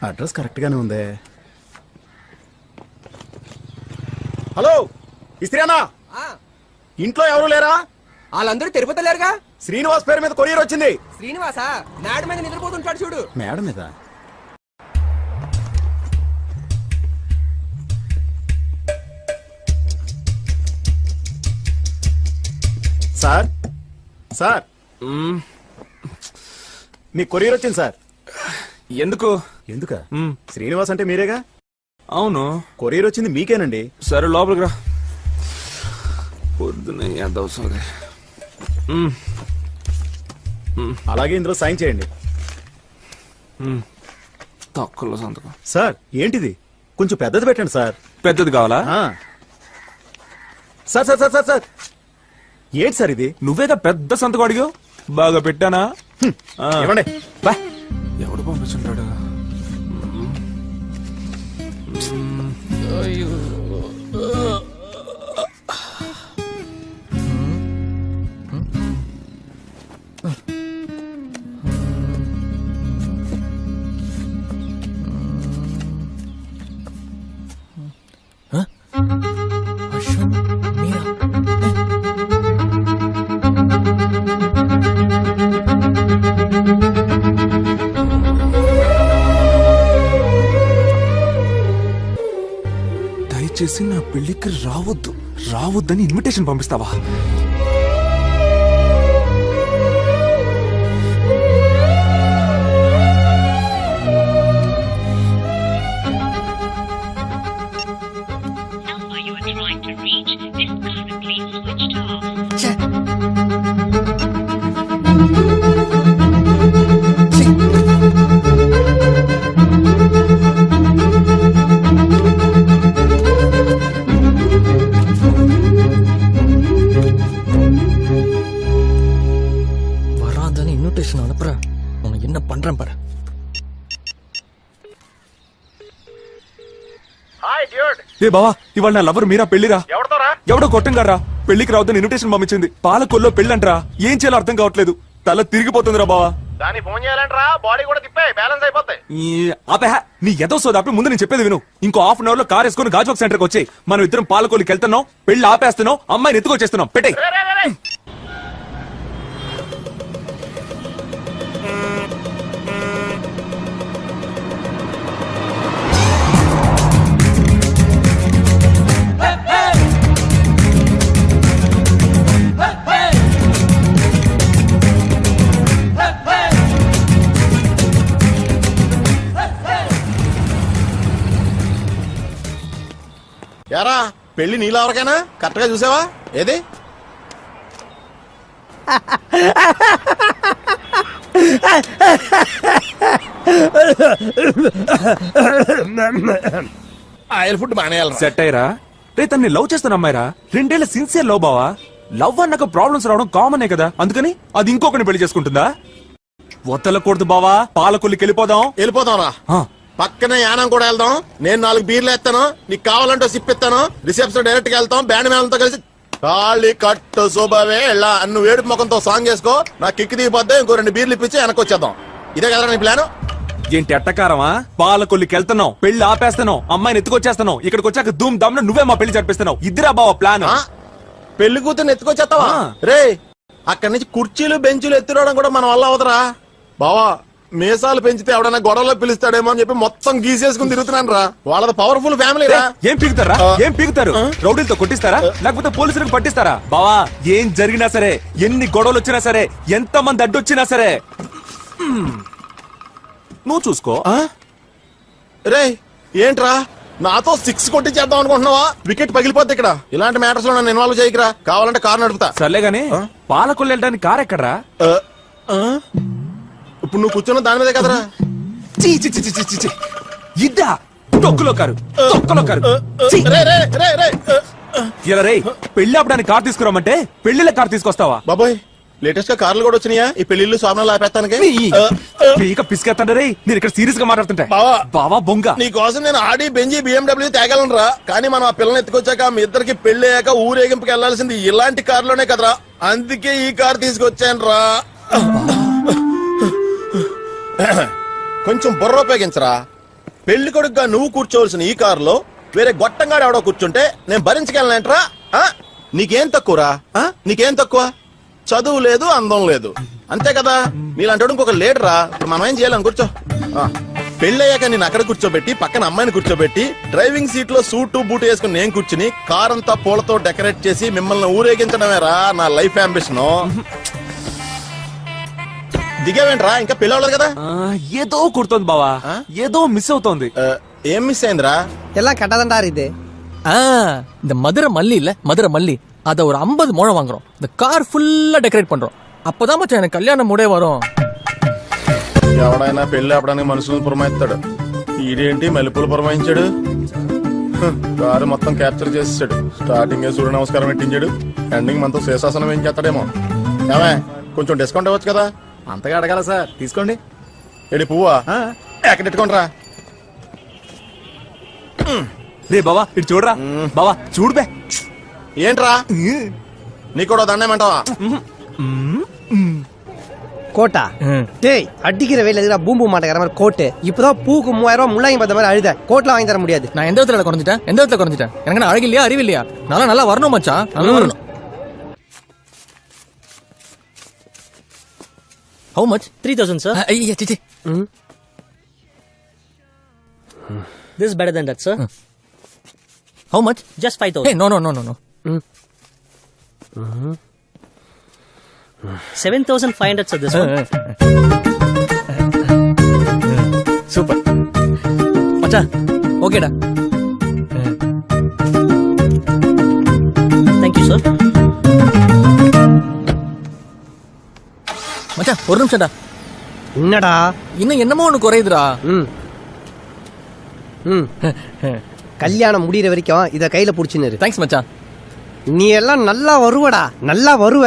Address correct గానే ఉంది. Hello ఇస్త్రీనా, ఇంట్లో ఎవరు లేరా? వాళ్ళందరూ తిరుపతి లేరుగా. శ్రీనివాస్ పేరు మీద కొరియర్ వచ్చింది. శ్రీనివాసా? మేడ మీద నిద్రపోతుంటాడు చూడు. మేడ మీద? సార్ సార్ మీ కొరియర్ వచ్చింది సార్. ఎందుకు? ఎందుక? శ్రీనివాస్ అంటే మీరేగా? అవును. కొరియర్ వచ్చింది మీకేనండి. సరే లోపలికి రా. పొద్దున ఎంత అవసరం. అలాగే ఇందులో సైన్ చేయండి. తక్కువలో సంతకం. సార్ ఏంటిది? కొంచెం పెద్దది పెట్టండి సార్. పెద్దది కావాలా? Sir sir sir sir sir ఏంటి సార్ ఇది? నువ్వేగా పెద్ద సంతకం అడిగావు. బాగా పెట్టానా? ఇవ్వండి. ఎవడు పంపించుంటాడు? దయచేసి నా పెళ్లికి రావద్దని ఇన్విటేషన్ పంపిస్తావా? ఏ బావా, ఇవాళ నా లవర్ మీరా పెళ్లిరా. ఎవడో కొట్టంగారా పెళ్లికి రావద్దని ఇన్విటేషన్ పంపించింది. పాలకొల్లో పెళ్ళంటరా. ఏం చేయాలో అర్థం కావట్లేదు. తల తిరిగిపోతుందిరా బావా. దాన్ని ఫోన్ చేయాలంటరా, బాడీ కూడా తిప్పే బ్యాలెన్స్ అయిపోతాయి. నీ ఎదో సోదాపి ముందు నేను చెప్పేది విను. ఇంకో హాఫ్ అన్ అవర్ లో కార్ వేసుకుని గాజువాక్ సెంటర్ కి వచ్చి మనం ఇద్దరం పాలకొల్లికి వెళ్తున్నాం. పెళ్లి ఆపేస్తున్నాం, అమ్మాయిని ఎత్తుకొచ్చేస్తున్నాం. పెట్టే. యారా పెళ్లి నీళ్ళెవరికైనా కరెక్ట్ గా చూసావా? ఏది ఆయిల్ ఫుడ్ బానే సెట్ అయ్యరా. రే తన్ని లవ్ చేస్తాను అమ్మాయిరా. 2 ఏళ్ల సిన్సియర్ లవ్ బావా. లవ్ అన్నాక ప్రాబ్లమ్స్ రావడం కామనే కదా. అందుకని అది ఇంకొకరిని పెళ్లి చేసుకుంటుందా? వద్దలకూడదు బావా. పాలకొల్లికి వెళ్ళిపోదాం రా. పక్కనే యానం కూడా వెళ్దాం. నేను 4 బీర్లు ఎత్తాను. నీకు కావాలంటే సిప్ ఇస్తాను. రిసెప్షన్ డైరెక్ట్ గా వెళ్తాం. బ్యాండ్ మేళంతో కలిసి కాళీ కట్టు శుభవే ఇలా అన్ను వేడి ముఖంతో సాంగ్ చేసుకో. నాకు కిక్కి దిగిపోద్దే. ఇంకో 2 బీర్లు ఇప్పించి వెనక్కి వచ్చేద్దాం. ఇదే కదా నీ ప్లాన్? ఏంటి అట్టకారమా? పాలకొల్లికి వెళ్తున్నావు, పెళ్లి ఆపేస్తున్నావు, అమ్మాయిని ఎత్తుకొచ్చేస్తున్నావు. ఇక్కడికి వచ్చాక ధూమ్ ధామ్ నువ్వే మా పెళ్లి జరిపిస్తున్నావు. ఇద్దరా బావా ప్లాన్? పెళ్లి కూతురు ఎత్తుకొచ్చేస్తావా? రే అక్కడి నుంచి కుర్చీలు బెంచులు ఎత్తుకోవడం కూడా మన వల్ల అవదరా బావా. మీసాలు పెంచితే ఎవడన్నా గొడవలో పిలుస్తాడేమో అని చెప్పి మొత్తం గీసేసుకుని తిరుగుతున్నాను రా. వాళ్ళది పవర్ఫుల్ ఫ్యామిలీ రా. ఏం పీకుతారా? ఏం పీకుతారు? రౌడీలతో కొట్టిస్తారా లేకపోతే పోలీసులకు పట్టిస్తారా? బావా ఏం జరిగినా సరే, ఎన్ని గొడవలు వచ్చినా సరే, ఎంత మంది అడ్డొచ్చినా సరే నువ్వు చూసుకో. రే ఏంట్రా నాతో 6 కొట్టి చేద్దాం అనుకుంటున్నావా? వికెట్ పగిలిపోద్ది ఇక్కడ. ఇలాంటి మ్యాటర్స్ లో నన్ను ఇన్వాల్వ్ చేయకరా. కావాలంటే కారు నడుపుతా. సర్లే గానీ పాలకొల్లు వెళ్ళడానికి కార్ ఎక్కడరా? ఇప్పుడు నువ్వు కూర్చున్న దాని మీదే కదరా. ఇద్దా తొక్కులో కారు. ఇలా రే పెళ్లి ఆపడానికి కార్ తీసుకురామంటే పెళ్లిలో కార్ తీసుకొస్తావా? బాబోయ్ లేటెస్ట్ గా కార్లు కూడా వచ్చినాయా? ఈ పెళ్లిళ్ళు స్వామినాలు ఆపేస్తానికి పిసికేస్తాను రే. నేను ఇక్కడ సీరియస్ గా మాట్లాడుతుంటా. బావా బొంగ నీకోసం నేను ఆడి బెంజీ BMW తేగలను రా. కానీ మనం ఆ పిల్లల్ని ఎత్తుకొచ్చాక మీ ఇద్దరికి పెళ్లి అయ్యాక ఊరేగింపుకి వెళ్లాల్సింది ఇలాంటి కారులోనే కదరా. అందుకే ఈ కారు తీసుకొచ్చాను రా. కొంచెం బుర్ర ఉపయోగించరా. పెళ్లి కొడుకుగా నువ్వు కూర్చోవలసిన ఈ కారులో వేరే గొట్టంగాడు ఎవడో కూర్చుంటే నేను భరించగలనేంట్రా? నీకేం తక్కువరా? నీకేం తక్కువ? చదువు లేదు, అందం లేదు, అంతే కదా. నీలాంటి ఇంకొక లీడరా. ఇప్పుడు మనం ఏం చేయాలని కూర్చో. పెళ్ళయ్యాక నేను అక్కడ కూర్చోబెట్టి పక్కన అమ్మాయిని కూర్చోబెట్టి డ్రైవింగ్ సీట్ లో సూటు బూటు వేసుకుని నేను కూర్చుని కార్ అంతా పూలతో డెకరేట్ చేసి మిమ్మల్ని ఊరేగించడమేరా నా లైఫ్ అంబిషన్. దిగావేంట్రా? ఇంకా పెళ్ళి అవ్వలేదు కదా? ఏదో కుడుతోంది బావా, ఏదో మిస్ అవుతోంది. ఏం மிஸ் ஆயிந்திரா? எல்லாம் கட்டாதான்டா இது. இந்த மதுரை மல்லி இல்ல, மதுரை மல்லி அத ஒரு 50 முழம் வாங்குறோம். இந்த கார் ஃபுல்லா டெக்கரேட் பண்றோம். அப்பதான் மச்சான் எனக்கு கல்யாணம் மூடே வரும். ఎవడైనా పెళ్లి అప్పడానికి మనుషులను పురమాయిస్తాడు. ఈడేంటి మల్లెపూలు పురమాయించాడు? కారు మొత్తం క్యాప్చర్ చేసాడు. స్టార్టింగ్ సూర్య నమస్కారం పెట్టించాడు, ఎండింగ్ మనతో శేషాసనం ఏం చేస్తాడేమో. ఏమే కొంచెం డిస్కౌంట్ ఇవ్వచ్చు కదా? అంతగా అడగాల సార్, తీసుకోండి. ఏడి పువ్వా ఎక్కడెట్టుకోండిరా. రే బావా ఇటు చూడరా. బావా చూడుబే. ఏంట్రా నీకు కూడా దండేమంటావా? கோட்டா டேய் அடிக்கிற வெயில எதுடா பூம்பு மாட்டேங்கிற மாதிரி கோட்டு. இப்பதான் பூக்கு 3000 ரூபாய் முள்ளாங்கி பார்த்த மாதிரி அழுத. கோட்ல வாங்கி தர முடியாது. நான் எந்த இடத்துல குறைஞ்சிட்டேன்? எந்த இடத்துல குறைஞ்சிட்டேன்? எனக்கு என்ன அழகு இல்லையா, அறிவு இல்லையா? நல்லா வரணும் மச்சான், நல்லா வரணும். How much? 3,000, sir. ஐயா சிச்சி. This is better than that, sir. How much? Just 5,000. Hey, no. 7,500, sir, this one. Super மச்சான், ஓகேடா. Thank you, sir. மச்சான் ஒரு நிமிஷம்டா. என்னடா? இன்னும் என்னமோ ஒண்ணு குறையுதுடா. ம் ம் கல்யாணம் முடியிற வரைக்கும் இத கையில புடிச்சின்னு. தேங்க்ஸ் மச்சான். நீ எல்லாம் நல்லா வருவடா, நல்லா வருவ.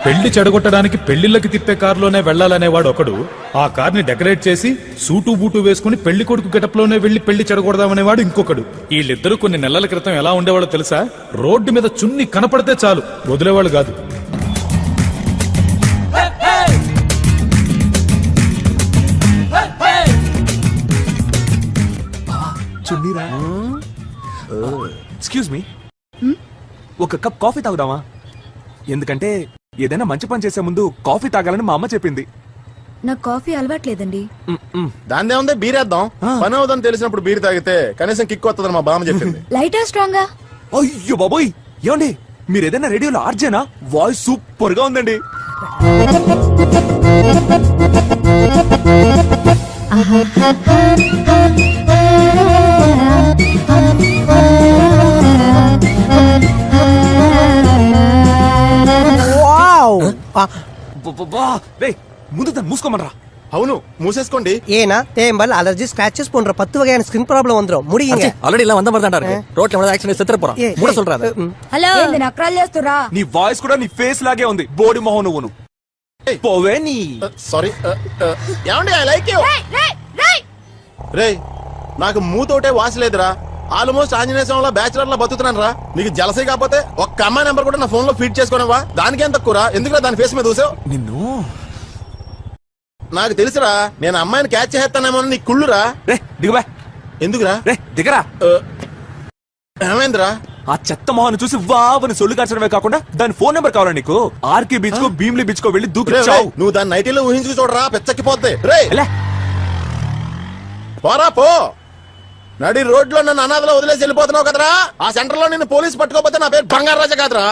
పెళ్లి చెడగొట్టడానికి పెళ్లిళ్ళకి తిప్పే కారులోనే వెళ్లాలనేవాడు ఒకడు, ఆ కార్ని డెకరేట్ చేసి సూటు బూటు వేసుకుని పెళ్లి కొడుకు గెటప్ లోనే వెళ్లి పెళ్లి చెడగొడదామనేవాడు ఇంకొకడు. వీళ్ళిద్దరూ కొన్ని నెలల క్రితం ఎలా ఉండేవాడో తెలుసా? రోడ్డు మీద చున్ని కనపడితే చాలు వదిలేవాళ్ళు కాదు. చున్నీరా? ఎక్స్క్యూజ్ మీ, ఒక కప్ కాఫీ తాగుదామా? ఎందుకంటే ఏదైనా మంచి పని చేసే ముందు కాఫీ తాగాలని మా అమ్మ చెప్పింది. నాకు కాఫీ అలవాట్లేదండి. దాందే ఉంది, బీరేద్దాం. పని అవుదని తెలిసినప్పుడు బీర్ తాగితే కనీసం కిక్ వస్తుందని మా బామ్మ చెప్పింది. లైటా స్ట్రాంగా? అయ్యో బాబోయ్, ఏమండి మీరు ఏదైనా రేడియోలో ఆర్జేనా? వాయిస్ సూపర్ గా ఉందండి. వావ్! రేయ్, ముందు దాన్ని మూసుకోమనరా. అవును మూసేసుకోండి. ஏனா தேம்பல் அலர்ஜி ஸ்கிராச்சஸ் போன்ற 10 வகையான ஸ்கின் ப்ராப்ளம் வந்துரும். முடியுங்க. ஆல்ரெடி எல்லாம் வந்த மாதிரி தான்டா இருக்கு. ரோட்ல வந்து ஆக்சிடென்ட் செத்துற போறான். மூட சொல்றாத. హలో, ఏంది నక్రాలు చేస్తురా? నీ వాయిస్ కూడా నీ ఫేస్ లాగే ఉంది. బోడి మొహం నువ్వును. పోవే నీ. సారీ ఏమండి, ఐ లైక్ యూ. రేయ్ నాకు మూతోటే వాసలేదురా. ఆల్మోస్ట్ ఆంజనేయ స్వామిలో బ్యాచులర్ లా బతుకుతున్నాను రా. నీకు జలసీ కాకపోతే ఒక్క అమ్మాయి నెంబర్ కూడా నా ఫోన్ లో ఫీడ్ చేసుకోనవా? దానికేం తక్కువరా? ఎందుకురా దాని ఫేస్ మీద చూసావు? నిన్ను నాకు తెలుసురా, నేను అమ్మాయిని క్యాచ్ చేస్తానేమో నీకు కుళ్ళురా. రే దిగబా. ఎందుకురా? రే దిగరా. ఏమైందిరా? ఆ చెత్త మొహాన్ని చూసి వావని సొల్లు కార్చడమే కాకుండా దాని ఫోన్ నెంబర్ కావాలా నీకు? ఆర్కే బీచ్ కో భీమ్లీ బీచ్ కో వెళ్ళి దూకి చావు. నువ్వు దాన్ని నైటీలో ఊహించుకు చూడరా, పెచ్చక్కిపోద్ది. రే ఎలా? పోరా పో. నడి రోడ్లో నన్ను అనాథలో వదిలేసి వెళ్ళిపోతున్నావు కదరా. ఆ సెంటర్ లో నిన్ను పోలీసు పట్టుకోకపోతే నా పేరు బంగారు రాజా కాదురా.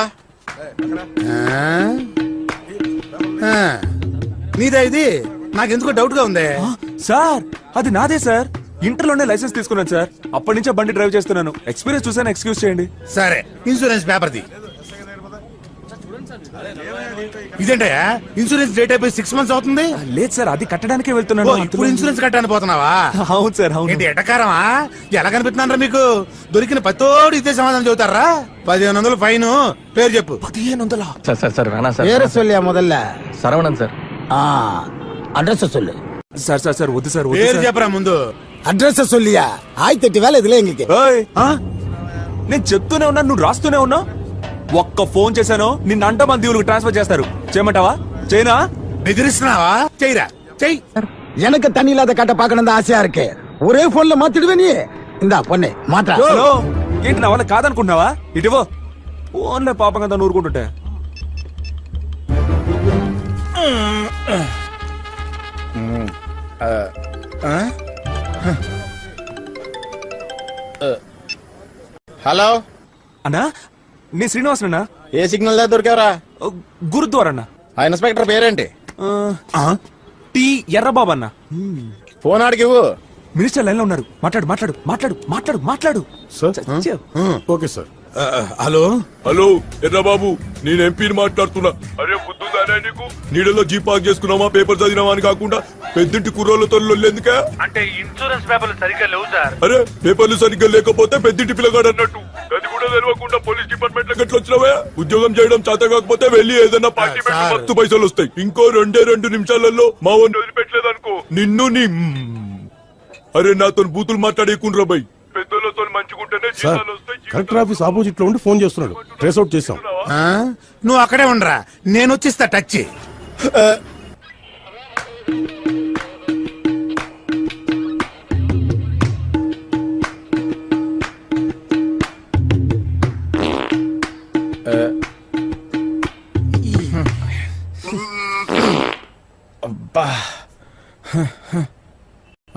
నీదే ఇది? నాకెందుకో డౌట్ గా ఉంది సార్. అది నాదే సార్. ఇంటర్లోనే లైసెన్స్ తీసుకున్నాను సార్. అప్పటి నుంచే బండి డ్రైవ్ చేస్తున్నాను. ఎక్స్పీరియన్స్ చూసాను, ఎక్స్క్యూజ్ చేయండి. సరే, ఇన్సూరెన్స్ పేపర్ది. ఇదేంటయ్యా, ఇన్సూరెన్స్ డేట్ అయిపోయి 6 months అవుతుంది. లేదు సార్, అది కట్టడానికే ఓ, వెళ్తున్నాను. ఇప్పుడు ఇన్సూరెన్స్ కట్టాలని పోతున్నావా? అవును సార్, అవును. ఏంటి ఎటకారమా? ఎలా కనిపిస్తున్నారా మీకు? దొరికిన పత్తోడు ఇదే సమాధానం చెబుతారా? 1500 ఫైన్. పేరు చెప్పు. 1500? சார் வேணாம் சார். பேர சொல்லியா முதல்ல? சரவணன் சார். அட்ரஸ் சொல்லு. సార్ సార్ సార్ వద్దు సార్, వద్దు పేరు సార్. చెప్పరా ముందు. அட்ரஸ் சொல்லியா? 1008 வேலை இதுல எங்களுக்கு. ఏయ్, నేను చెప్తూనే ఉన్నా, నువ్వు రాస్తూనే ఉన్నా. ఒక్క ఫోన్ చేశాను, నిన్న అంట మన దీవులకు ట్రాన్స్ఫర్ చేస్తారు. చేయమంటావా? చైనా బెదిరిస్తున్నావా? చెయ్యరా, చెయ్యి. எனக்கு தண்ணி இல்லாத காட்ட பார்க்கணும் ஆசையா இருக்கு ஒரே போன்ல மாத்திடுவே நீ இந்தா பொண்ணே மாட்டா హలో ఏంటి నా వల్ల కాదనుకుంటున్నావా? ఇటువో ఫోన్లే పాపం కదా ఊరుకుంటుంటే. హలో, అన్నా నేను శ్రీనివాస్ అన్నా, ఏ సిగ్నల్ దగ్గర దొరికావరా? గురుద్వారా అన్న. ఆ ఇన్స్పెక్టర్ పేరేంటి? టీ ఎర్రబాబు అన్న. ఫోన్ ఆడికి ఇవ్వు. మినిస్టర్ లైన్ లో ఉన్నారు. మాట్లాడు మాట్లాడు మాట్లాడు మాట్లాడు మాట్లాడు. చచ్చావు. Okay sir. Hello, hello Errababu, నేను ఎంపీని మాట్లాడుతున్నా. అరే బుద్ధుందానే నీకు? నీడలో జీప్ పార్క్ చేసుకున్నావా, పేపర్ చదివినావా అని కాకుండా పెద్దింటి కుర్రోళ్ళతో లొల్లెందుకా? అంటే ఇన్సూరెన్స్ పేపర్లు సరిగ్గా లేవు సార్. అరే పేపర్లు సరిగ్గా లేకపోతే పెద్దింటి పిల్లగాడు అన్నట్టు. అది కూడా తెలియకుండా పోలీస్ డిపార్ట్మెంట్ లో గట్ల వచ్చినావా? ఉద్యోగం చేయడం చేత కాకపోతే వెళ్ళి ఏదైనా పార్టీ పెట్టి సార్. మస్తు పైసలు వస్తాయి. ఇంకో 2 నిమిషాలలో మా వాడిని వదిలిపెట్టలేదనుకో నిన్ను నీ అరే నాతో బూతులు మాట్లాడేకుండ్రా బై. పెద్దలతో మంచిగుంటేనే జీతాలు వస్తాయి. కలెక్టర్ ఆఫీస్ ఆపోజిట్ లో ఉండి ఫోన్ చేస్తున్నాడు. ట్రేస్ అవుట్ చేసాం. నువ్వు అక్కడే ఉండరా, నేను వచ్చిస్తా టచ్.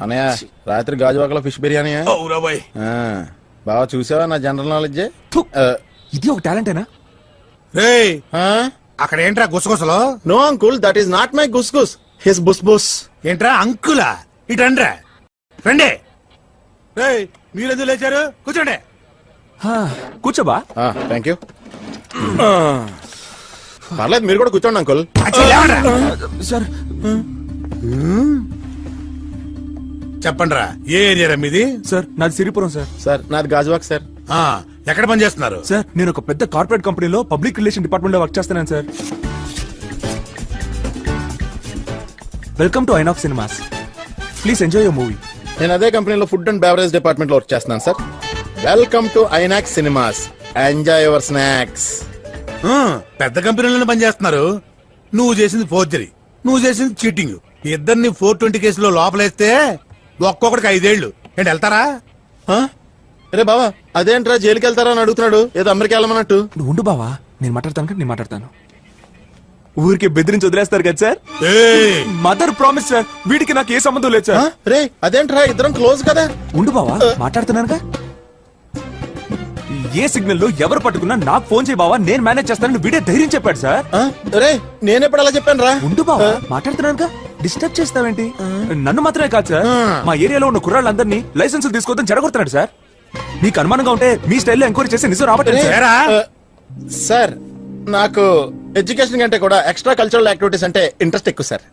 అనయ్య, రాత్రి గాజువాకలో ఫిష్ బిర్యానీ. బాయ్, బాగా చూసావా నా జనరల్ నాలెడ్జ్? ఇది ఒక టాలెంటేనా? రే అక్కడ ఏంట్రా గుసగుసలో? No uncle, that is not my గుస్ గుస్, హిస్ బుస్ బుస్. ఏంట్రా అంకులా? ఇటండ్రా, రండి. రే మీరెందుకు లేచారు? కూర్చోండి. కూర్చోబా. Thank you. పర్లేదు, మీరు కూడా కూర్చోండి అంకుల్. అచ్చా, లేవండ్రా. సార్ చెప్పండ్రా, ఏ ఏరియా మీది? సార్ నాది సిరిపురం సార్. సార్ నాది గాజువాక్ సార్. ఎక్కడ పని చేస్తున్నారు? సార్ నేను ఒక పెద్ద కార్పొరేట్ కంపెనీలో పబ్లిక్ రిలేషన్ డిపార్ట్మెంట్ లో వర్క్ చేస్తున్నాను sir. Welcome to INOX cinemas. Please enjoy your movie. నేను అదే కంపెనీలో ఫుడ్ అండ్ బెవరేజ్ డిపార్ట్మెంట్ లో వర్క్ చేస్తున్నాను sir. Welcome to INOX cinemas, enjoy your snacks. పెద్ద కంపెనీలోనే పని చేస్తున్నారు. నువ్వు చేసింది ఫోర్జరీ, నువ్వు చేసింది చీటింగ్. ఇద్దరిని 420 కేసులో లోపలేస్తే ఒక్కొక్కడికి 5 ఏళ్ళు. ఏంటి, వెళ్తారా? అరే బావా, అదేంట్రా జైలుకి వెళ్తారా అని అడుగుతున్నాడు, ఏదో అమెరికా వెళ్ళమన్నట్టు. నువ్వు ఉండు బావా, నేను మాట్లాడతాను. ఊరికి బెదిరించి వదిలేస్తారు కదా సార్. మదర్ ప్రామిస్ సార్, వీడికి నాకు ఏ సంబంధం లేదు సార్. రే అదేంట్రా, ఇద్దరం క్లోజ్ కదా. ఉండు బావా, మాట్లాడుతున్నానుగా. ఏ సిగ్నల్ లో ఎవరు పట్టుకున్నా నాకు ఫోన్ చేయి బావా, నేను మేనేజ్ చేస్తానని వీడే ధైర్యం చెప్పాడు సార్. రే నేనెప్పుడు అలా చెప్పాను రా? ఉండు బావా, మాట్లాడుతున్నానుగా. డిస్టర్బ్ చేస్తావేంటి? నన్ను మాత్రమే కాదు సార్, మా ఏరియాలో ఉన్న కుర్రాళ్ళందరినీ లైసెన్స్ తీసుకోవద్దని చెడగొడుతున్నాడు సార్. మీకు అనుమానంగా ఉంటే మీ స్టైల్లో ఎంక్వైరీ చేసి నిజం రాబట్టండి సార్. సార్ నాకు ఎడ్యుకేషన్ కంటే కూడా ఎక్స్ట్రా కల్చరల్ యాక్టివిటీస్ అంటే ఇంట్రెస్ట్ ఎక్కువ సార్.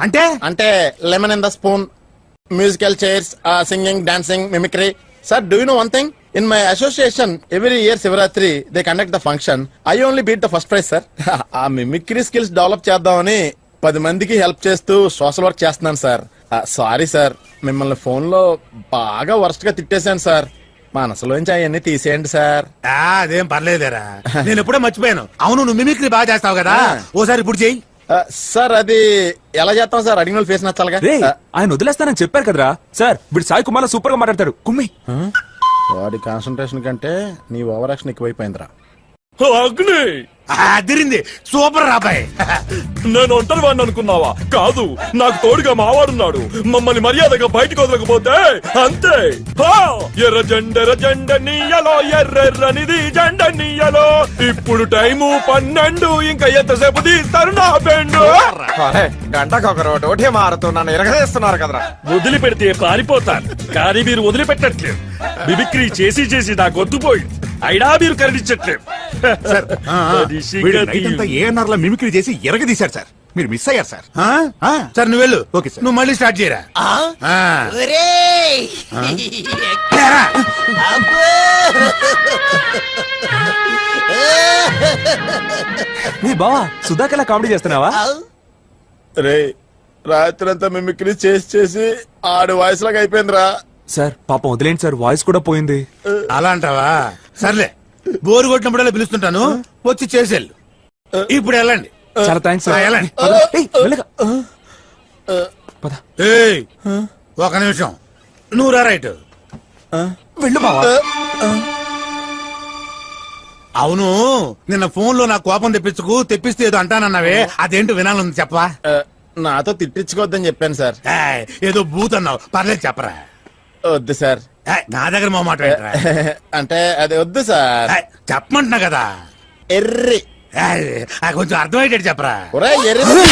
అంటే అంటే lemon in the spoon, musical chairs, singing, dancing, mimicry. Sir, do you know one thing? In my association, every year Shivaratri, they conduct the function. I only beat the first prize, sir. ఆ mimicry skills develop చేద్దామని 10 మందికి help చేస్తూ social work చేస్తున్నాను sir. Sorry sir, మిమ్మల్ని phone లో బాగా worst గా తిట్టేశాను sir. మనసులోంచి అవన్నీ తీసేయండి సార్. అదేం పర్లేదురా, నేను ఎప్పుడో మర్చిపోయాను. అవును, నువ్వు మిమిక్రీ బాగా చేస్తావు కదా, ఓసారి ఇప్పుడు చెయ్యి. సార్ అది ఎలా చేస్తాం సార్? అడిగిన ఫేస్ నచ్చాలిగా. ఆయన వదిలేస్తానని చెప్పారు కదరా సార్. వీడు సాయి కుమార్ సూపర్ గా మాట్లాడతాడు. కుమ్మి. వాడి కాన్సన్ట్రేషన్ కంటే నీ ఓవర్ యాక్షన్ ఎక్కువైపోయిందిరా. అగ్ని అదిరింది, సూపర్ రాబాయ్. నేను ఒంటరి వాడిని అనుకున్నావా? కాదు, నాకు తోడుగా మావాడున్నాడు. మమ్మల్ని మర్యాదగా బయటకు వదలకపోతే అంతే. ఎర్ర జెండ నీయలో, ఎర్రెర్రనిది జెండ నీయలో. ఇప్పుడు టైము 12, ఇంకా ఎంతసేపు తీస్తారు నా బెండు? గంటకు ఒక రోటి మారుతూ నన్ను ఎరగదీస్తున్నారు కదరా. వదిలిపెడితే పారిపోతాను, కానీ మీరు వదిలిపెట్టట్లేదు. మిమిక్రీ చేసి చేసి నా గొంతుపోయింది, అయినా మీరు కనిపించట్లేదు. ఏఎన్ఆర్ లో మిమిక్రీ చేసి ఎరగదీశారు సార్. మీరు మిస్ అయ్యారు సార్. సార్ నువ్వు వెళ్ళు. ఓకే సార్, నువ్వు మళ్ళీ స్టార్ట్ చేయరా. నీ బావా సుధాకర్ కామెడీ చేస్తున్నావా? రే రాత్రి అంతా మిమిక్రీ చేసి చేసి ఆడు వాయిస్ లాగా అయిపోయిందిరా. సార్ పాపం వదిలేండి సార్, వాయిస్ కూడా పోయింది. అలా అంటావా? సర్లే, బోరు కొట్టినప్పుడల్లా పిలుస్తుంటాను, వచ్చి చేసేళ్ళు. ఇప్పుడు వెళ్ళండి. చాలా థ్యాంక్స్ ఆ, వెళ్ళండి. ఏయ్, ఒక నిమిషం నువ్వు రా రైట్. వెళ్ళు బావా. అవును, నిన్న ఫోన్ లో నా కోపం తెప్పిస్తే ఏదో అంటానన్నావే, అదేంటో వినాలని చెప్పవా? నాతో తిట్టించుకోవద్దని చెప్పాను సార్. ఏయ్, ఏదో బూత్ అన్నావు, పర్లేదు చెప్పరా. వద్దు సార్. ఏయ్, నా దగ్గర మా మాట ఏంట్రా? అంటే అది వద్దు సార్. ఏయ్, చెప్పమంటున్నా కదా. ఎర్రి ఏయ్, కొంచెం అర్థమయ్యేటట్టు చెప్పరా. ఒరేయ్, ఎర్రి